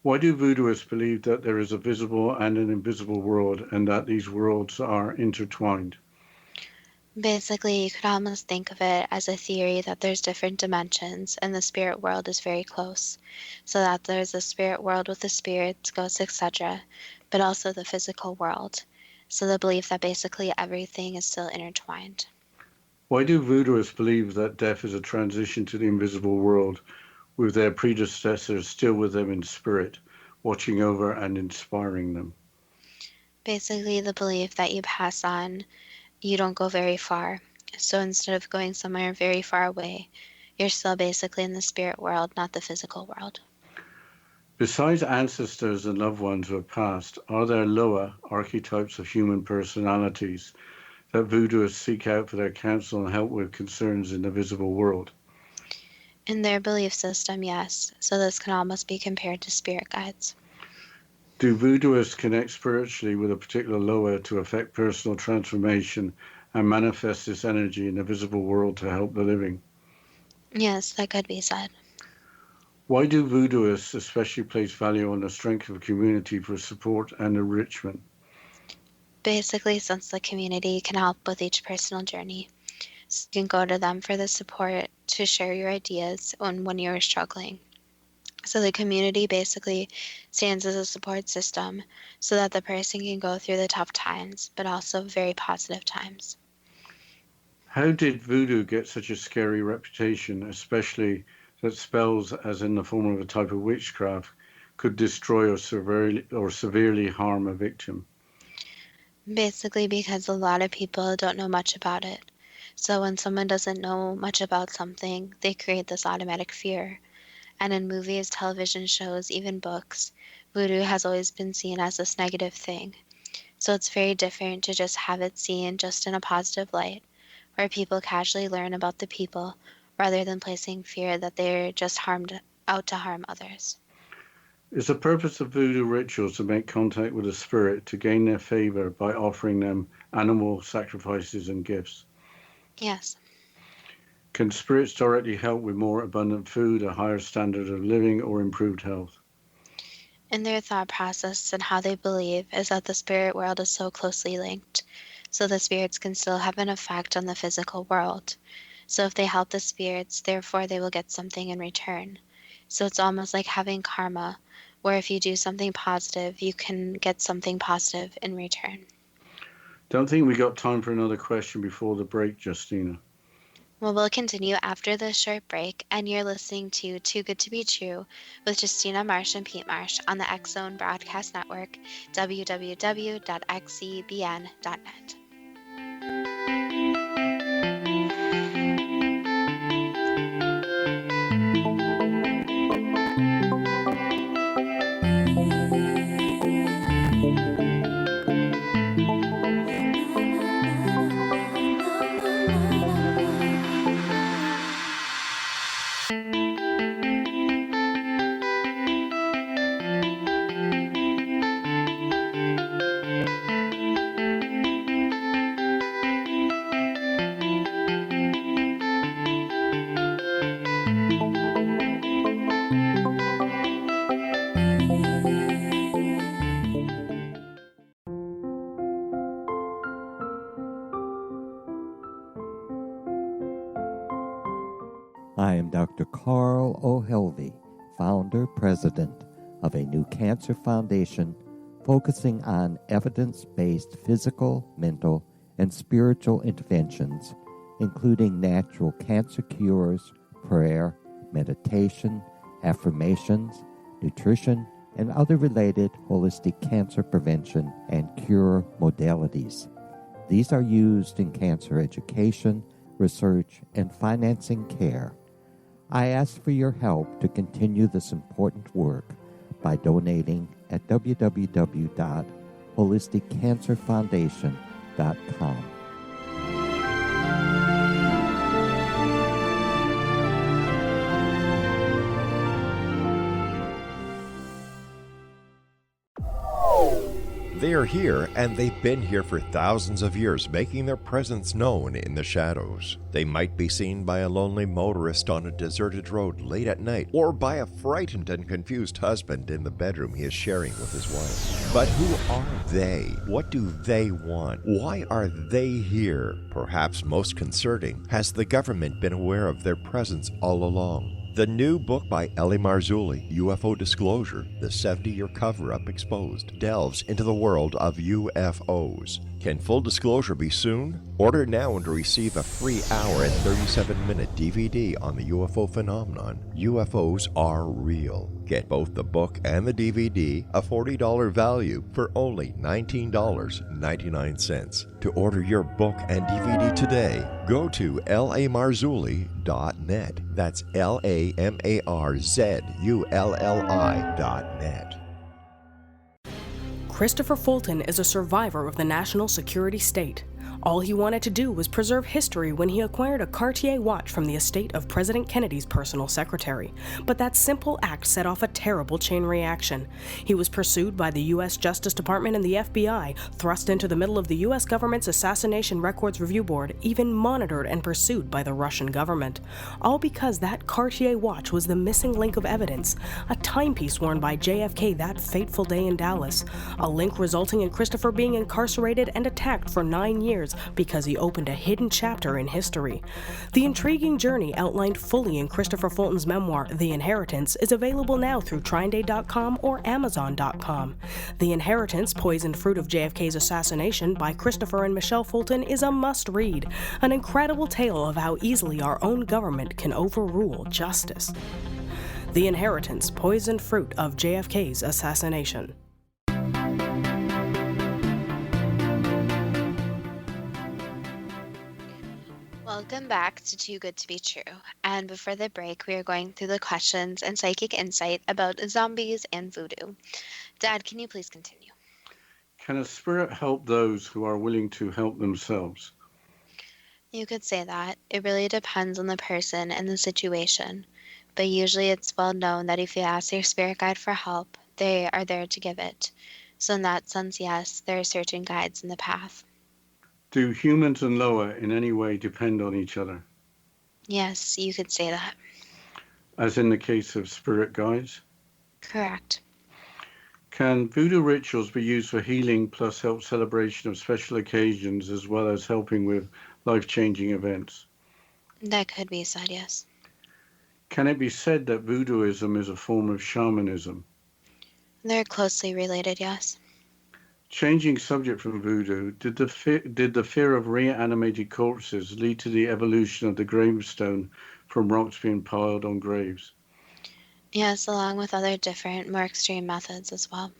Why do voodooists believe that there is a visible and an invisible world and that these worlds are intertwined? Basically, you could almost think of it as a theory that there's different dimensions and the spirit world is very close. So that there's a spirit world with the spirits, ghosts, etc., but also the physical world. So the belief that basically everything is still intertwined. Why do voodooists believe that death is a transition to the invisible world, with their predecessors still with them in spirit, watching over and inspiring them? Basically, the belief that you pass on, you don't go very far. So instead of going somewhere very far away, you're still basically in the spirit world, not the physical world. Besides ancestors and loved ones who have passed, are there lower archetypes of human personalities that voodooists seek out for their counsel and help with concerns in the visible world? In their belief system, yes. So this can almost be compared to spirit guides. Do voodooists connect spiritually with a particular lower to affect personal transformation and manifest this energy in the visible world to help the living? Yes, that could be said. Why do voodooists especially place value on the strength of a community for support and enrichment? Basically, since the community can help with each personal journey, so you can go to them for the support to share your ideas when you're struggling. So the community basically stands as a support system so that the person can go through the tough times, but also very positive times. How did voodoo get such a scary reputation, especially that spells, as in the form of a type of witchcraft, could destroy or severely harm a victim? Basically because a lot of people don't know much about it. So when someone doesn't know much about something, they create this automatic fear. And in movies, television shows, even books, voodoo has always been seen as this negative thing. So it's very different to just have it seen just in a positive light, where people casually learn about the people rather than placing fear that they're just out to harm others. Is the purpose of voodoo rituals to make contact with a spirit to gain their favor by offering them animal sacrifices and gifts? Yes. Can spirits directly help with more abundant food, a higher standard of living, or improved health? In their thought process and how they believe is that the spirit world is so closely linked, so the spirits can still have an effect on the physical world. So if they help the spirits, therefore they will get something in return. So it's almost like having karma, where if you do something positive, you can get something positive in return. Don't think we got time for another question before the break, Justina. Well, we'll continue after this short break, and you're listening to Too Good to Be True with Justina Marsh and Pete Marsh on the X Zone Broadcast Network, www.xzbn.net. I am Dr. Carl O'Helvey, founder, president of a new cancer foundation focusing on evidence-based physical, mental, and spiritual interventions, including natural cancer cures, prayer, meditation, affirmations, nutrition, and other related holistic cancer prevention and cure modalities. These are used in cancer education, research, and financing care. I ask for your help to continue this important work by donating at www.holisticcancerfoundation.com. They are here, and they've been here for thousands of years, making their presence known in the shadows. They might be seen by a lonely motorist on a deserted road late at night, or by a frightened and confused husband in the bedroom he is sharing with his wife. But who are they? What do they want? Why are they here? Perhaps most concerning, has the government been aware of their presence all along? The new book by Ellie Marzulli, UFO Disclosure, the 70-year cover-up exposed, delves into the world of UFOs. Can full disclosure be soon? Order now and receive a free hour and 37-minute DVD on the UFO phenomenon. UFOs are real. Get both the book and the DVD, a $40 value, for only $19.99. To order your book and DVD today, go to lamarzulli.net. That's LAMARZULLI.net. Christopher Fulton is a survivor of the national security state. All he wanted to do was preserve history when he acquired a Cartier watch from the estate of President Kennedy's personal secretary. But that simple act set off a terrible chain reaction. He was pursued by the U.S. Justice Department and the FBI, thrust into the middle of the U.S. government's Assassination Records Review Board, even monitored and pursued by the Russian government. All because that Cartier watch was the missing link of evidence, a timepiece worn by JFK that fateful day in Dallas, a link resulting in Christopher being incarcerated and attacked for 9 years years because he opened a hidden chapter in history. The intriguing journey outlined fully in Christopher Fulton's memoir, The Inheritance, is available now through TrineDay.com or Amazon.com. The Inheritance, Poisoned Fruit of JFK's Assassination by Christopher and Michelle Fulton is a must-read, an incredible tale of how easily our own government can overrule justice. The Inheritance, Poisoned Fruit of JFK's Assassination. Welcome back to Too Good to Be True. And before the break, we are going through the questions and psychic insight about zombies and voodoo. Dad, can you please continue? Can a spirit help those who are willing to help themselves? You could say that. It really depends on the person and the situation. But usually it's well known that if you ask your spirit guide for help, they are there to give it. So in that sense, yes, there are certain guides in the path. Do humans and Loa in any way depend on each other, Yes, you could say that. as in the case of spirit guides? Correct. Can voodoo rituals be used for healing plus help celebration of special occasions as well as helping with life-changing events? That could be said, yes. Can it be said that voodooism is a form of shamanism? They're closely related, yes. Changing subject from voodoo, did the fear of reanimated corpses lead to the evolution of the gravestone from rocks being piled on graves? Yes, along with other different, more extreme methods as well.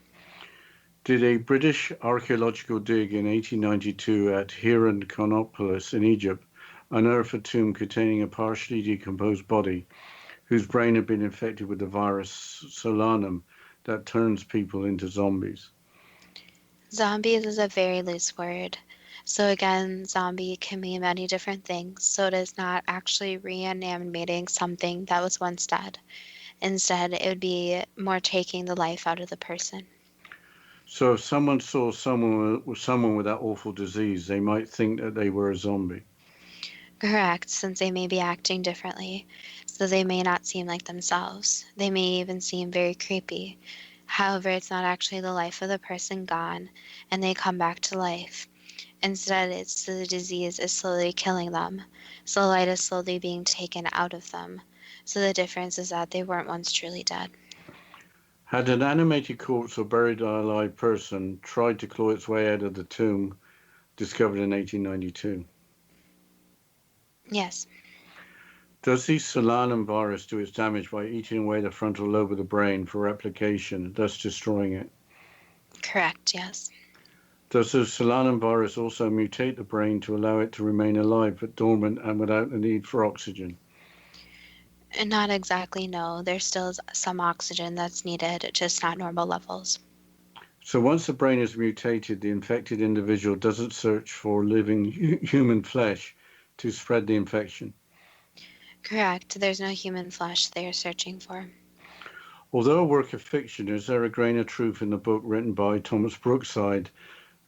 Did a British archaeological dig in 1892 at Hierakonpolis in Egypt unearth a tomb containing a partially decomposed body whose brain had been infected with the virus solanum that turns people into zombies? Zombies is a very loose word. So again, zombie can mean many different things. So it is not actually reanimating something that was once dead. Instead, it would be more taking the life out of the person. So if someone saw someone with that awful disease, they might think that they were a zombie. Correct, since they may be acting differently. So they may not seem like themselves. They may even seem very creepy. However, it's not actually the life of the person gone, and they come back to life. Instead, it's the disease is slowly killing them. So light is slowly being taken out of them. So the difference is that they weren't once truly dead. Had an animated corpse or buried alive person tried to claw its way out of the tomb discovered in 1892? Yes. Does the solanum virus do its damage by eating away the frontal lobe of the brain for replication, thus destroying it? Correct, yes. Does the solanum virus also mutate the brain to allow it to remain alive but dormant and without the need for oxygen? And not exactly, no. There's still some oxygen that's needed, just not normal levels. So once the brain is mutated, the infected individual doesn't search for living human flesh to spread the infection. Correct. There's no human flesh they are searching for. Although a work of fiction, is there a grain of truth in the book written by Thomas Brookside,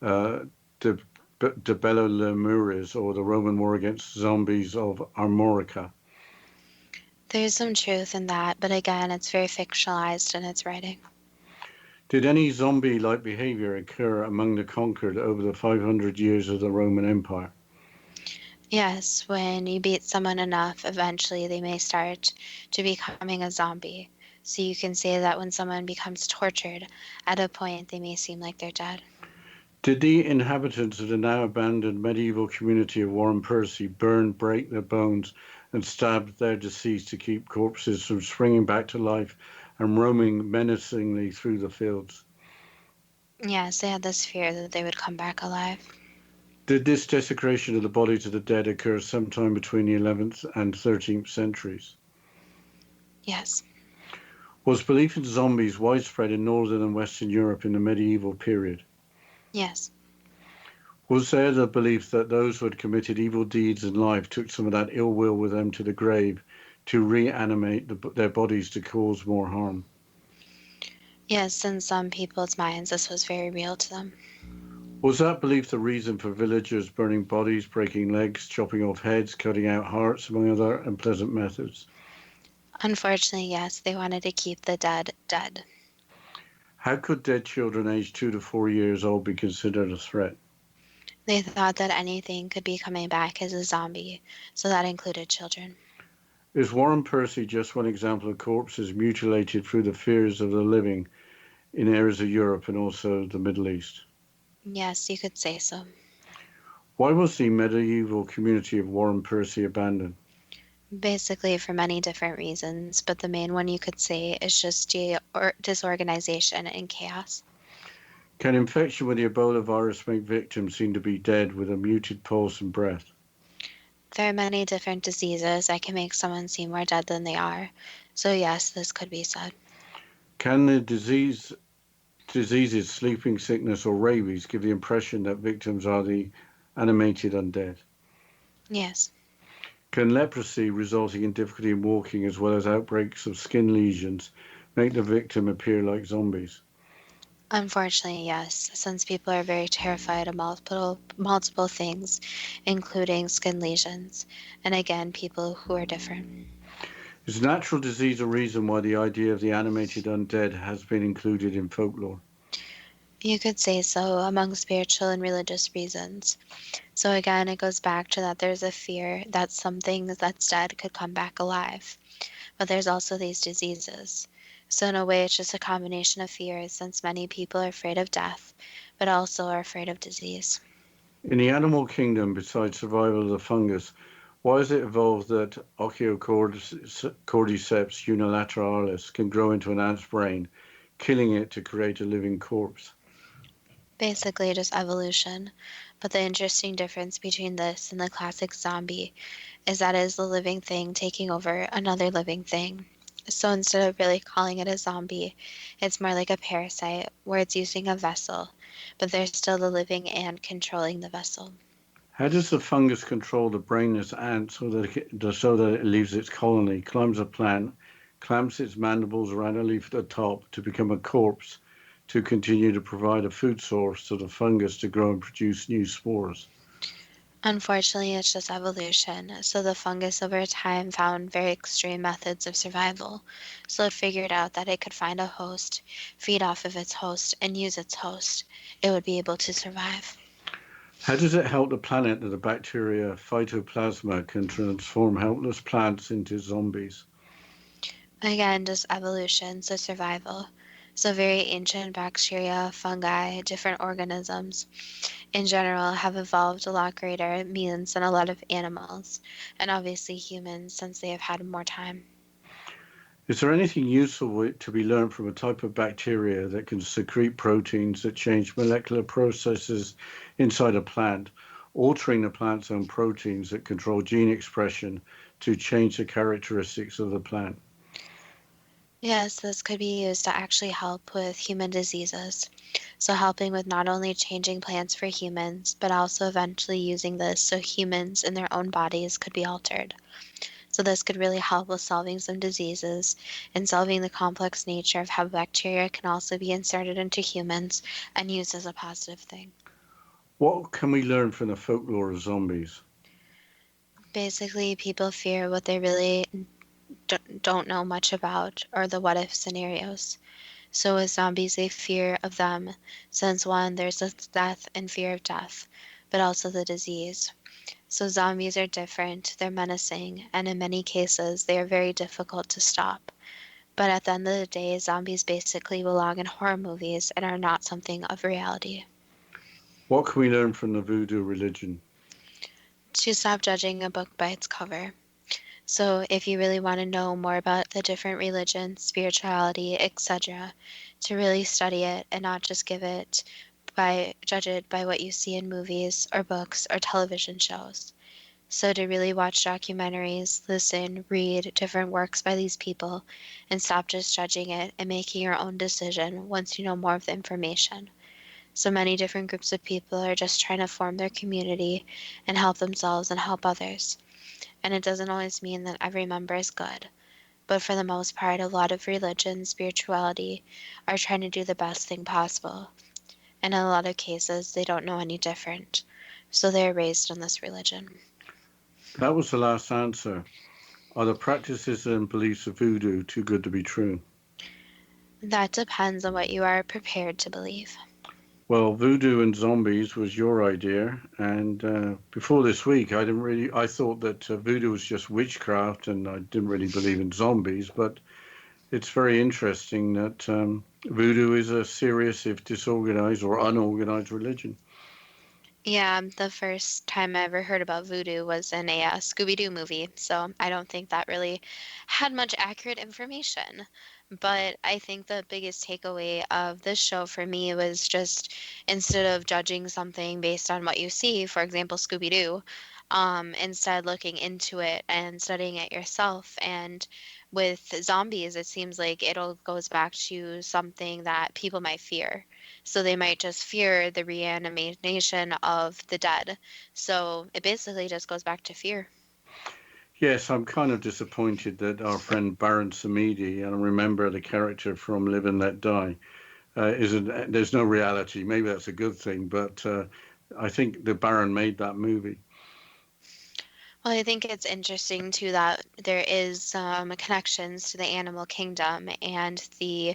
De Bello Lemures, or the Roman War against Zombies of Armorica? There's some truth in that, but again, it's very fictionalized in its writing. Did any zombie-like behavior occur among the conquered over the 500 years of the Roman Empire? Yes, when you beat someone enough, eventually they may start to becoming a zombie. So you can say that when someone becomes tortured, at a point they may seem like they're dead. Did the inhabitants of the now abandoned medieval community of Warren Percy break their bones, and stab their deceased to keep corpses from springing back to life and roaming menacingly through the fields? Yes, they had this fear that they would come back alive. Did this desecration of the bodies of the dead occur sometime between the 11th and 13th centuries? Yes. Was belief in zombies widespread in Northern and Western Europe in the medieval period? Yes. Was there the belief that those who had committed evil deeds in life took some of that ill will with them to the grave to reanimate their bodies to cause more harm? Yes, in some people's minds, this was very real to them. Was that belief the reason for villagers burning bodies, breaking legs, chopping off heads, cutting out hearts, among other unpleasant methods? Unfortunately, yes, they wanted to keep the dead dead. How could dead children aged 2 to 4 years old be considered a threat? They thought that anything could be coming back as a zombie, so that included children. Is Warren Percy just one example of corpses mutilated through the fears of the living in areas of Europe and also the Middle East? Yes, you could say so. Why was the medieval community of Warren Percy abandoned? Basically, for many different reasons, but the main one you could say is just disorganization and chaos. Can infection with the Ebola virus make victims seem to be dead with a muted pulse and breath? There are many different diseases that can make someone seem more dead than they are, so yes, this could be said. Can the diseases, sleeping sickness, or rabies give the impression that victims are the animated undead? Yes. Can leprosy, resulting in difficulty in walking as well as outbreaks of skin lesions, make the victim appear like zombies? Unfortunately, yes, since people are very terrified of multiple things, including skin lesions, and again, people who are different. Is natural disease a reason why the idea of the animated undead has been included in folklore? You could say so among spiritual and religious reasons. So again, it goes back to that there's a fear that something that's dead could come back alive. But there's also these diseases. So in a way, it's just a combination of fears since many people are afraid of death, but also are afraid of disease. In the animal kingdom, besides survival of the fungus, why has it evolved that Ophiocordyceps unilateralis can grow into an ant's brain, killing it to create a living corpse? Basically, just evolution. But the interesting difference between this and the classic zombie is that it is the living thing taking over another living thing. So instead of really calling it a zombie, it's more like a parasite where it's using a vessel, but there's still the living ant controlling the vessel. How does the fungus control the brainless ant so that it leaves its colony, climbs a plant, clamps its mandibles around a leaf at the top to become a corpse, to continue to provide a food source to the fungus to grow and produce new spores? Unfortunately, it's just evolution. So the fungus over time found very extreme methods of survival. So it figured out that it could find a host, feed off of its host, and use its host. It would be able to survive. How does it help the planet that the bacteria phytoplasma can transform helpless plants into zombies? Again, just evolution, so survival. So very ancient bacteria, fungi, different organisms in general have evolved a lot greater means than a lot of animals, and obviously humans since they have had more time. Is there anything useful to be learned from a type of bacteria that can secrete proteins that change molecular processes inside a plant, altering the plant's own proteins that control gene expression to change the characteristics of the plant? Yes, this could be used to actually help with human diseases. So helping with not only changing plants for humans, but also eventually using this so humans in their own bodies could be altered. So this could really help with solving some diseases and solving the complex nature of how bacteria can also be inserted into humans and used as a positive thing. What can we learn from the folklore of zombies? Basically, people fear what they really don't know much about or the what if scenarios. So with zombies, they fear of them since one, there's the death and fear of death, but also the disease. So zombies are different, they're menacing, and in many cases, they are very difficult to stop. But at the end of the day, zombies basically belong in horror movies and are not something of reality. What can we learn from the voodoo religion? To stop judging a book by its cover. So if you really want to know more about the different religions, spirituality, etc., to really study it and not just judge it by what you see in movies or books or television shows. So to really watch documentaries, listen, read different works by these people, and stop just judging it and making your own decision once you know more of the information. So many different groups of people are just trying to form their community and help themselves and help others. And it doesn't always mean that every member is good. But for the most part, a lot of religion, spirituality are trying to do the best thing possible. And in a lot of cases, they don't know any different. So they're raised in this religion. That was the last answer. Are the practices and beliefs of voodoo too good to be true? That depends on what you are prepared to believe. Well, Voodoo and Zombies was your idea, and before this week, I thought that Voodoo was just witchcraft, and I didn't really believe in zombies. But it's very interesting that Voodoo is a serious, if disorganized or unorganized religion. Yeah, the first time I ever heard about voodoo was in a Scooby-Doo movie, so I don't think that really had much accurate information. But I think the biggest takeaway of this show for me was just instead of judging something based on what you see, for example, Scooby-Doo, instead looking into it and studying it yourself. And with zombies, it seems like it all goes back to something that people might fear. So they might just fear the reanimation of the dead. So it basically just goes back to fear. Yes, I'm kind of disappointed that our friend Baron Samedi, and I remember the character from Live and Let Die, there's no reality. Maybe that's a good thing, but I think the Baron made that movie. Well, I think it's interesting too that there is connections to the animal kingdom and the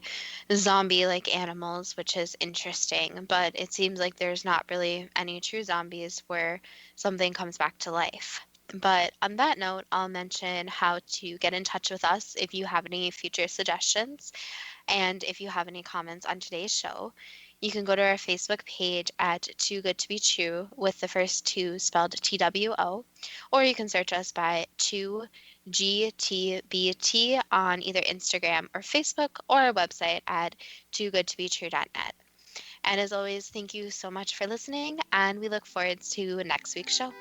zombie-like animals, which is interesting. But it seems like there's not really any true zombies where something comes back to life. But on that note, I'll mention how to get in touch with us if you have any future suggestions and if you have any comments on today's show. You can go to our Facebook page at Too Good to Be True with the first two spelled TWO, or you can search us by 2GTBT on either Instagram or Facebook, or our website at toogoodtobetrue.net. And as always, thank you so much for listening, and we look forward to next week's show.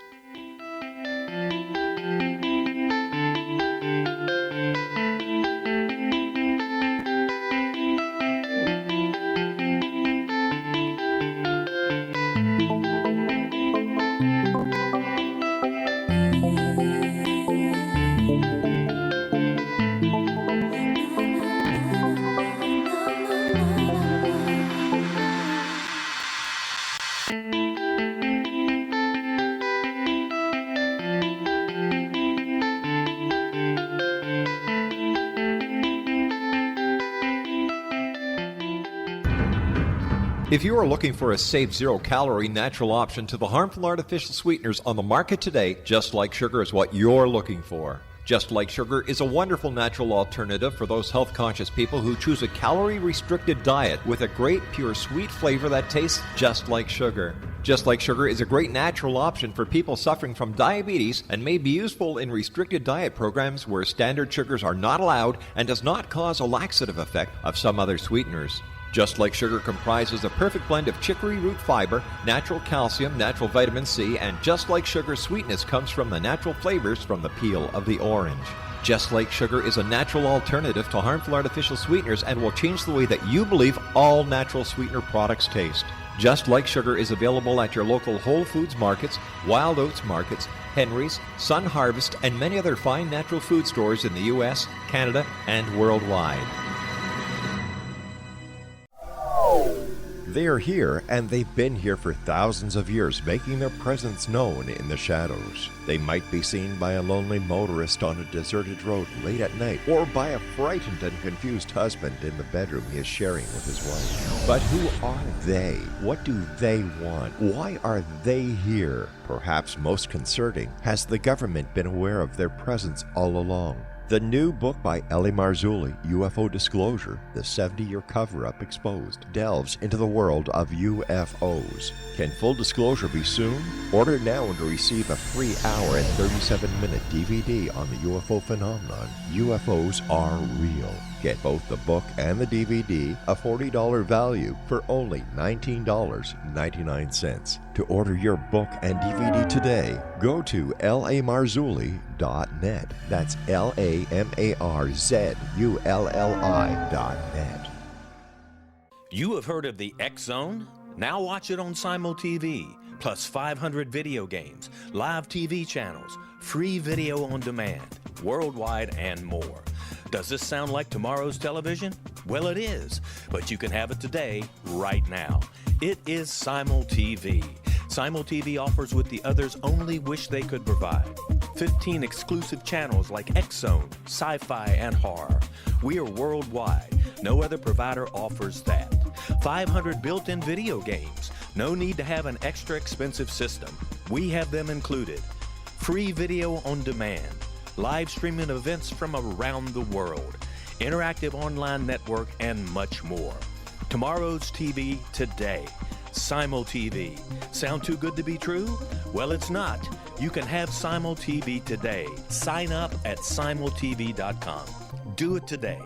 If you are looking for a safe, zero-calorie, natural option to the harmful artificial sweeteners on the market today, Just Like Sugar is what you're looking for. Just Like Sugar is a wonderful natural alternative for those health-conscious people who choose a calorie-restricted diet with a great, pure, sweet flavor that tastes just like sugar. Just Like Sugar is a great natural option for people suffering from diabetes and may be useful in restricted diet programs where standard sugars are not allowed and does not cause a laxative effect of some other sweeteners. Just Like Sugar comprises a perfect blend of chicory root fiber, natural calcium, natural vitamin C, and Just Like Sugar's sweetness comes from the natural flavors from the peel of the orange. Just Like Sugar is a natural alternative to harmful artificial sweeteners and will change the way that you believe all natural sweetener products taste. Just Like Sugar is available at your local Whole Foods markets, Wild Oats markets, Henry's, Sun Harvest, and many other fine natural food stores in the U.S., Canada, and worldwide. They are here, and they've been here for thousands of years, making their presence known in the shadows. They might be seen by a lonely motorist on a deserted road late at night, or by a frightened and confused husband in the bedroom he is sharing with his wife. But who are they? What do they want? Why are they here? Perhaps most concerning, has the government been aware of their presence all along? The new book by Ellie Marzulli, UFO Disclosure, the 70-year cover-up exposed, delves into the world of UFOs. Can full disclosure be soon? Order now and receive a free hour and 37-minute DVD on the UFO phenomenon. UFOs are real. Get both the book and the DVD, a $40 value, for only $19.99. To order your book and DVD today, go to lamarzulli.net. That's LAMARZULLI.net. You have heard of the X Zone? Now watch it on Simul TV, plus 500 video games, live TV channels, free video on demand, worldwide, and more. Does this sound like tomorrow's television? Well, it is, but you can have it today, right now. It is Simul TV. Simul TV offers what the others only wish they could provide. 15 exclusive channels like X Zone, Sci-Fi, and Horror. We are worldwide. No other provider offers that. 500 built-in video games. No need to have an extra expensive system. We have them included. Free video on demand, live streaming events from around the world, interactive online network, and much more. Tomorrow's TV today. Simul TV. Sound too good to be true? Well, it's not. You can have Simul TV today. Sign up at simultv.com. Do it today.